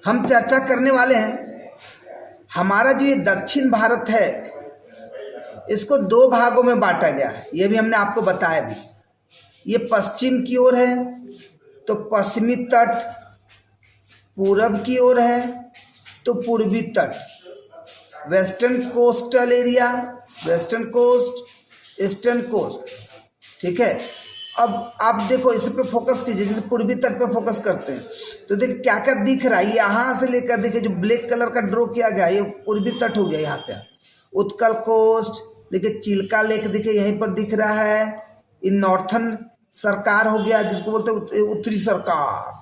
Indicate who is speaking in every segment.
Speaker 1: हम चर्चा करने वाले हैं। हमारा जो ये दक्षिण भारत है इसको दो भागों में बांटा गया है, ये भी हमने आपको बताया भी। ये पश्चिम की ओर है तो पश्चिमी तट, पूरब की ओर है तो पूर्वी तट, western coastal area, western coast, eastern coast. ठीक है, अब आप देखो इस पे फोकस कीजिए, जैसे पूर्वी तट पे फोकस करते हैं तो देखिए क्या क्या दिख रहा है। यहाँ से लेकर देखिए जो ब्लैक कलर का ड्रॉ किया गया ये पूर्वी तट हो गया। यहाँ से उत्कल कोस्ट देखिए, चिल्का लेक देखिए यहीं पर दिख रहा है। इन नॉर्थन सरकार हो गया जिसको बोलते हैं उत्तरी सरकार,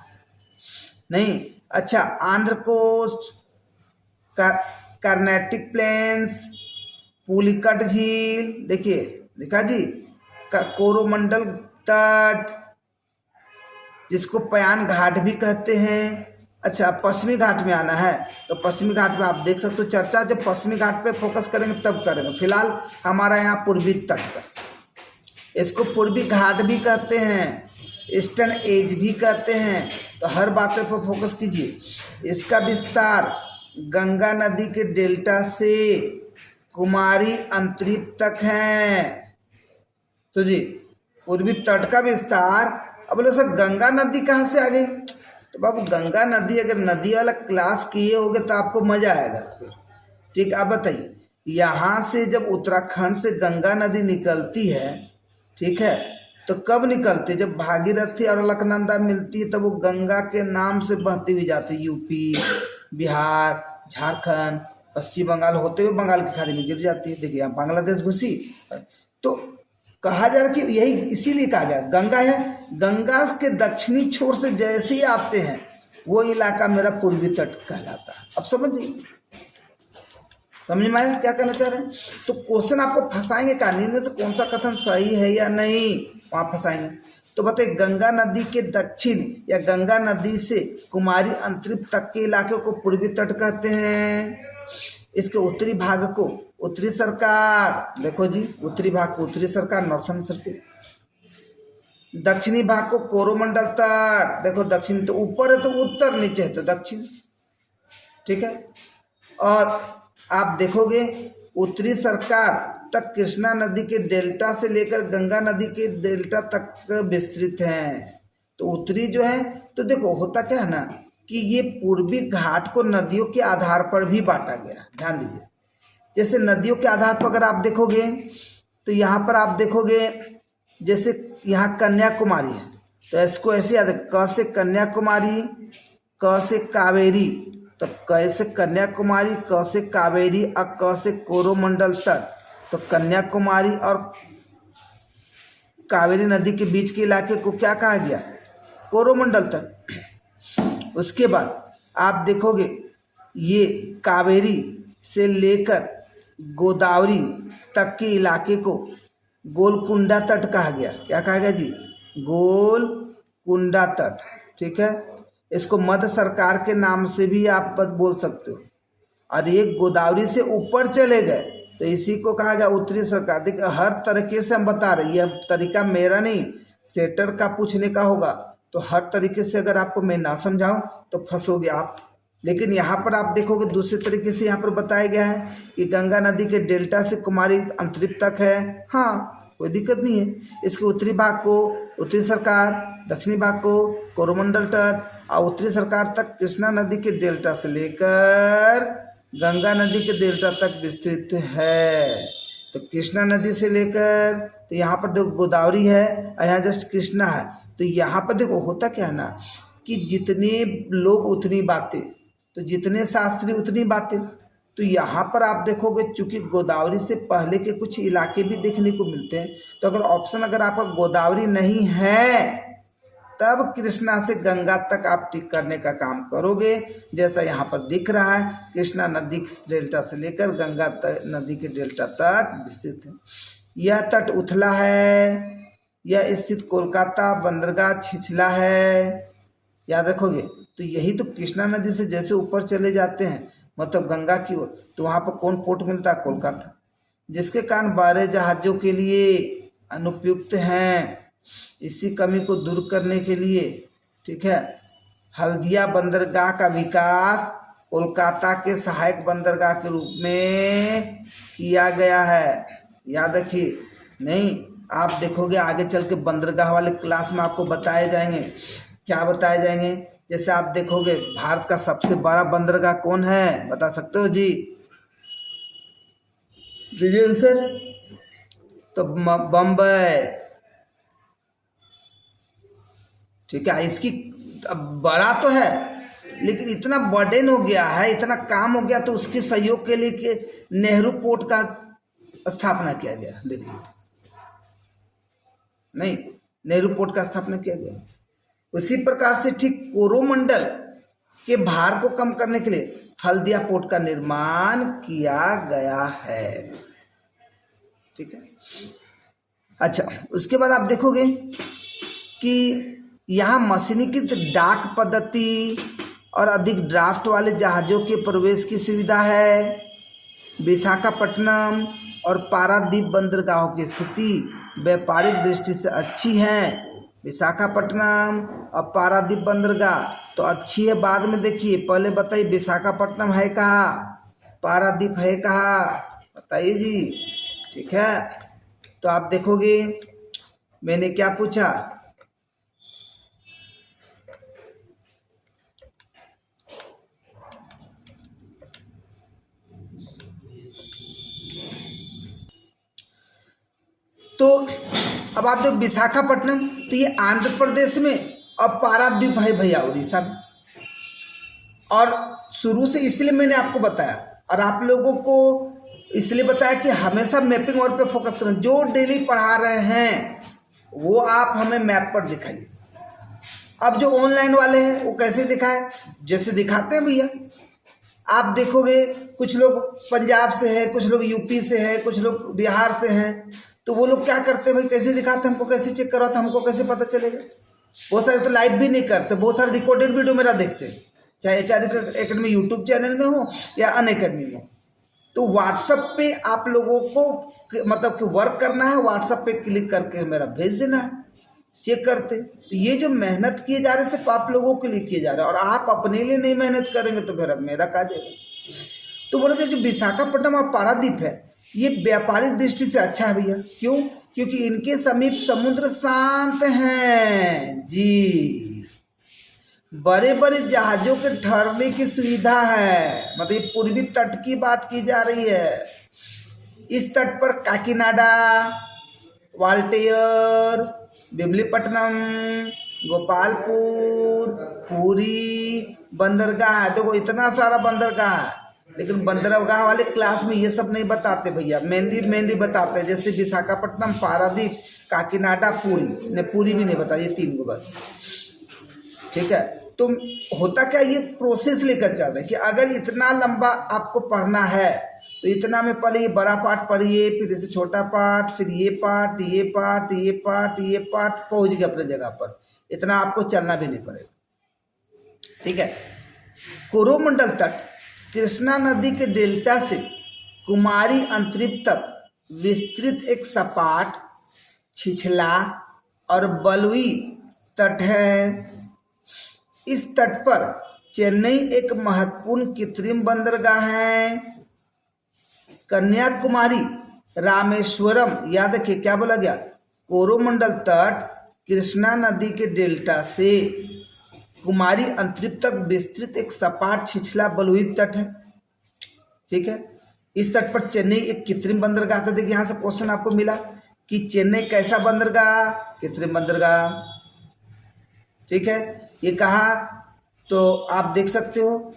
Speaker 1: नहीं अच्छा, आंध्र कोस्ट, कर्नाटिक प्लेन्स, पुलिकट झील देखिए देखा जी, कोरोमंडल तट जिसको पयान घाट भी कहते हैं। अच्छा, पश्चिमी घाट में आना है तो पश्चिमी घाट में आप देख सकते हो। चर्चा जब पश्चिमी घाट पे फोकस करेंगे तब करेंगे, फिलहाल हमारा यहाँ पूर्वी तट पर, इसको पूर्वी घाट भी कहते हैं, ईस्टर्न एज भी कहते हैं। तो हर बात पर फोकस कीजिए। इसका विस्तार गंगा नदी के डेल्टा से कुमारी अंतरीप तक है। तो जी पूर्वी तट का विस्तार। अब बोले सर गंगा नदी कहाँ से आ गई? तो बाबू गंगा नदी, अगर नदी वाला क्लास किए होगे तो आपको मजा आएगा फिर। ठीक, आप बताइए, यहाँ से जब उत्तराखंड से गंगा नदी निकलती है, ठीक है, तो कब निकलती है? जब भागीरथी और अलकनंदा मिलती है तब वो गंगा के नाम से बहती हुई जाती है। यूपी, बिहार, झारखंड, पश्चिम बंगाल होते हुए बंगाल की खाड़ी में गिर जाती है। देखिए यहाँ बांग्लादेश घुसी। तो कहा जा रहा कि यही इसीलिए कहा गया गंगा है, गंगा के दक्षिणी छोर से जैसे ही आते हैं वो इलाका मेरा पूर्वी तट कहलाता है। अब समझिए, समझ में आया क्या कहना चाह रहे हैं? तो क्वेश्चन आपको फंसाएंगे, कहानी में से कौन सा कथन सही है या नहीं, वहाँ फंसाएंगे। तो बताइए, गंगा नदी के दक्षिण या गंगा नदी से कुमारी अंतरिप तक के इलाके को पूर्वी तट कहते हैं। इसके उत्तरी भाग को उत्तरी सरकार, देखो जी उत्तरी भाग को उत्तरी सरकार, नॉर्थन सर्किल। दक्षिणी भाग को कोरोमंडल तट, देखो दक्षिण तो ऊपर है तो उत्तर, नीचे है तो दक्षिण। ठीक है, और आप देखोगे उत्तरी सरकार तक कृष्णा नदी के डेल्टा से लेकर गंगा नदी के डेल्टा तक विस्तृत है। तो उत्तरी जो है, तो देखो होता क्या है ना कि ये पूर्वी घाट को नदियों के आधार पर भी बांटा गया। ध्यान दीजिए, जैसे नदियों के आधार पर अगर आप देखोगे तो यहाँ पर आप देखोगे जैसे यहाँ कन्याकुमारी है तो इसको ऐसे याद है, क से कन्याकुमारी, क से कावेरी, तो क से कन्याकुमारी, क से कावेरी और क से कोरोमंडल तट। तो कन्याकुमारी और कावेरी नदी के बीच के इलाके को क्या कहा गया? कोरोमंडल तट। उसके बाद आप देखोगे ये कावेरी से लेकर गोदावरी तक के इलाके को गोलकुंडा तट कहा गया। क्या कहा गया जी? गोलकुंडा तट। ठीक है, इसको मध्य सरकार के नाम से भी आप बोल सकते हो। और ये गोदावरी से ऊपर चले गए तो इसी को कहा गया उत्तरी सरकार। देखिए हर तरीके से हम बता रहे, यह तरीका मेरा नहीं, सेटर का पूछने का होगा। तो हर तरीके से अगर आपको मैं ना समझाऊं तो फंसोगे आप। लेकिन यहाँ पर आप देखोगे दूसरे तरीके से यहाँ पर बताया गया है कि गंगा नदी के डेल्टा से कुमारी अंतरिप तक है। हाँ, कोई दिक्कत नहीं है। इसके उत्तरी भाग को उत्तरी सरकार, दक्षिणी भाग को कोरोमंडल तट और उत्तरी सरकार तक कृष्णा नदी के डेल्टा से लेकर गंगा नदी के डेल्टा तक विस्तृत है। तो कृष्णा नदी से लेकर, तो यहाँ पर देखो गोदावरी है और यहाँ जस्ट कृष्णा है। तो यहाँ पर देखो होता क्या है ना कि जितने लोग उतनी बातें, तो जितने शास्त्री उतनी बातें। तो यहाँ पर आप देखोगे चूंकि गोदावरी से पहले के कुछ इलाके भी देखने को मिलते हैं। तो अगर ऑप्शन अगर आपका गोदावरी नहीं है तब कृष्णा से गंगा तक आप टिक करने का काम करोगे। जैसा यहाँ पर दिख रहा है, कृष्णा नदी डेल्टा से लेकर गंगा नदी के डेल्टा तक विस्तृत है। यह तट उथला है, यह स्थित कोलकाता बंदरगाह छिछला है। याद रखोगे। तो यही तो कृष्णा नदी से जैसे ऊपर चले जाते हैं मतलब गंगा की ओर, तो वहाँ पर कौन पोर्ट मिलता है? कोलकाता, जिसके कारण बड़े जहाज़ों के लिए अनुपयुक्त हैं। इसी कमी को दूर करने के लिए, ठीक है, हल्दिया बंदरगाह का विकास कोलकाता के सहायक बंदरगाह के रूप में किया गया है। याद रखिए, नहीं आप देखोगे आगे चल के बंदरगाह वाले क्लास में आपको बताए जाएंगे। क्या बताए जाएंगे? जैसे आप देखोगे भारत का सबसे बड़ा बंदरगाह कौन है, बता सकते हो जी? दीजिए आंसर। तो बम्बई। ठीक है, इसकी बड़ा तो है लेकिन इतना बर्डन हो गया है, इतना काम हो गया, तो उसके सहयोग के लिए कि नेहरू पोर्ट का स्थापना किया गया। देखिए, नहीं, नेहरू पोर्ट का स्थापना किया गया। उसी प्रकार से ठीक कोरोमंडल के भार को कम करने के लिए हल्दिया पोर्ट का निर्माण किया गया है। ठीक है, अच्छा, उसके बाद आप देखोगे कि यहाँ मशीनीकृत डाक पद्धति और अधिक ड्राफ्ट वाले जहाज़ों के प्रवेश की सुविधा है। विशाखापट्टनम और पारादीप बंदरगाहों की स्थिति व्यापारिक दृष्टि से अच्छी है। विशाखापट्टनम और पारादीप बंदरगाह तो अच्छी है, बाद में देखिए, पहले बताइए विशाखापट्टनम है कहाँ, पारादीप है कहाँ, बताइए जी। ठीक है, तो आप देखोगे मैंने क्या पूछा, तो अब आप देखो विशाखापट्टनम तो ये आंध्र प्रदेश में और पारादीप है भैया उड़ीसा में। और शुरू से इसलिए मैंने आपको बताया और आप लोगों को इसलिए बताया कि हमेशा मैपिंग और पे फोकस करें। जो डेली पढ़ा रहे हैं वो आप हमें मैप पर दिखाइए। अब जो ऑनलाइन वाले हैं वो कैसे दिखाए, जैसे दिखाते हैं भैया। आप देखोगे कुछ लोग पंजाब से हैं, कुछ लोग यूपी से हैं, कुछ लोग बिहार से हैं, तो वो लोग क्या करते हैं भाई, कैसे दिखाते हैं, हमको कैसे चेक करवाते, हमको कैसे पता चलेगा। बहुत सारे तो लाइव भी नहीं करते, बहुत सारे रिकॉर्डेड वीडियो मेरा देखते हैं, चाहे HR एकेडमी यूट्यूब चैनल में हो या अनअकैडमी में हो। तो व्हाट्सएप पे आप लोगों को मतलब कि वर्क करना है, व्हाट्सएप पे क्लिक करके मेरा भेज देना है, चेक करते। तो ये जो मेहनत किए जा रहे हैं सिर्फ आप लोगों के लिए किए जा रहे हैं, और आप अपने लिए नहीं मेहनत करेंगे तो फिर अब मेरा क्या जाएगा। तो बोले थे जो विशाखापट्टनम और पारादीप है ये व्यापारिक दृष्टि से अच्छा है भैया। क्यों? क्योंकि इनके समीप समुद्र शांत हैं जी, बड़े बड़े जहाजों के ठहरने की सुविधा है। मतलब पूर्वी तट की बात की जा रही है। इस तट पर काकीनाडा, वाल्टेयर, बिमलीपट्टनम, गोपालपुर, पुरी बंदरगाह है। देखो इतना सारा बंदरगाह है, लेकिन बंदरगाह वाले क्लास में ये सब नहीं बताते भैया, मेनली बताते हैं। जैसे विशाखापट्टनम, पारादीप, काकीनाडा, पुरी ने पुरी भी नहीं बता, ये 3 को बस। ठीक है, तो होता क्या, ये प्रोसेस लेकर चल रहे हैं कि अगर इतना लंबा आपको पढ़ना है तो इतना में पहले ये बड़ा पार्ट पढ़िए, फिर इसे छोटा पार्ट, फिर ये पार्ट, ये पार्ट, ये पार्ट, ये पार्ट, पहुंच गए अपने जगह पर। इतना आपको चलना भी नहीं पड़ेगा। ठीक है, कोरोमंडल तट कृष्णा नदी के डेल्टा से कुमारी अंतरिक्ष तक विस्तृत एक सपाट, छिछला और बलुई तट है। इस तट पर चेन्नई एक महत्वपूर्ण कृत्रिम बंदरगाह है। कन्याकुमारी, रामेश्वरम, याद रखिए क्या बोला गया, कोरोमंडल तट कृष्णा नदी के डेल्टा से कुमारी अंतरिक्ष तक विस्तृत एक सपाट, छिछला, बलुई तट है। ठीक है, इस तट पर चेन्नई एक कृत्रिम बंदरगाह। तो देखिए यहाँ से क्वेश्चन आपको मिला कि चेन्नई कैसा बंदरगाह, कृत्रिम बंदरगाह। ठीक है, ये कहा तो आप देख सकते हो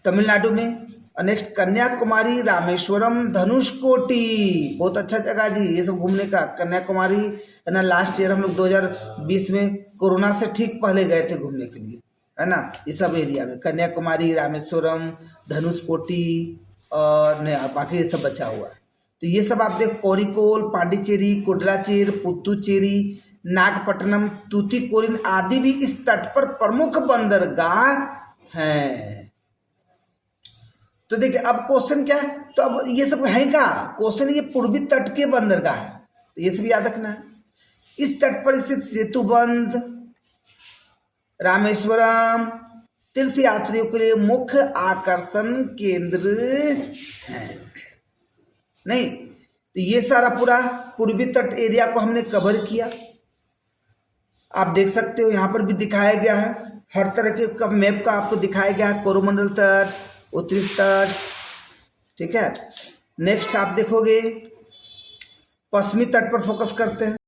Speaker 1: तमिलनाडु में। और नेक्स्ट कन्याकुमारी, रामेश्वरम, धनुषकोटी, बहुत अच्छा जगह जी ये सब घूमने का। कन्याकुमारी है ना, लास्ट ईयर हम लोग 2020 में कोरोना से ठीक पहले गए थे घूमने के लिए, है ना। ये सब एरिया में कन्याकुमारी, रामेश्वरम, धनुषकोटी और बाकी ये सब बचा हुआ है। तो ये सब आप देख, कोरिकोल, पांडिचेरी, कोडलाचेर, पुदुचेरी, नागपट्टनम, तूतीकोरिन आदि भी इस तट पर प्रमुख बंदरगाह हैं। तो देखिए अब क्वेश्चन क्या है, तो अब ये सब है क्या क्वेश्चन, ये पूर्वी तट के बंदरगाह है, तो ये सब याद रखना है। इस तट पर स्थित सेतुबंध, रामेश्वरम तीर्थ यात्रियों के लिए मुख्य आकर्षण केंद्र है। नहीं, तो ये सारा पूरा पूर्वी तट एरिया को हमने कवर किया। आप देख सकते हो यहाँ पर भी दिखाया गया है, हर तरह के का मैप का आपको दिखाया गया है, कोरोमंडल तट, उत्तरी तट, ठीक है। नेक्स्ट आप देखोगे पश्चिमी तट पर फोकस करते हैं।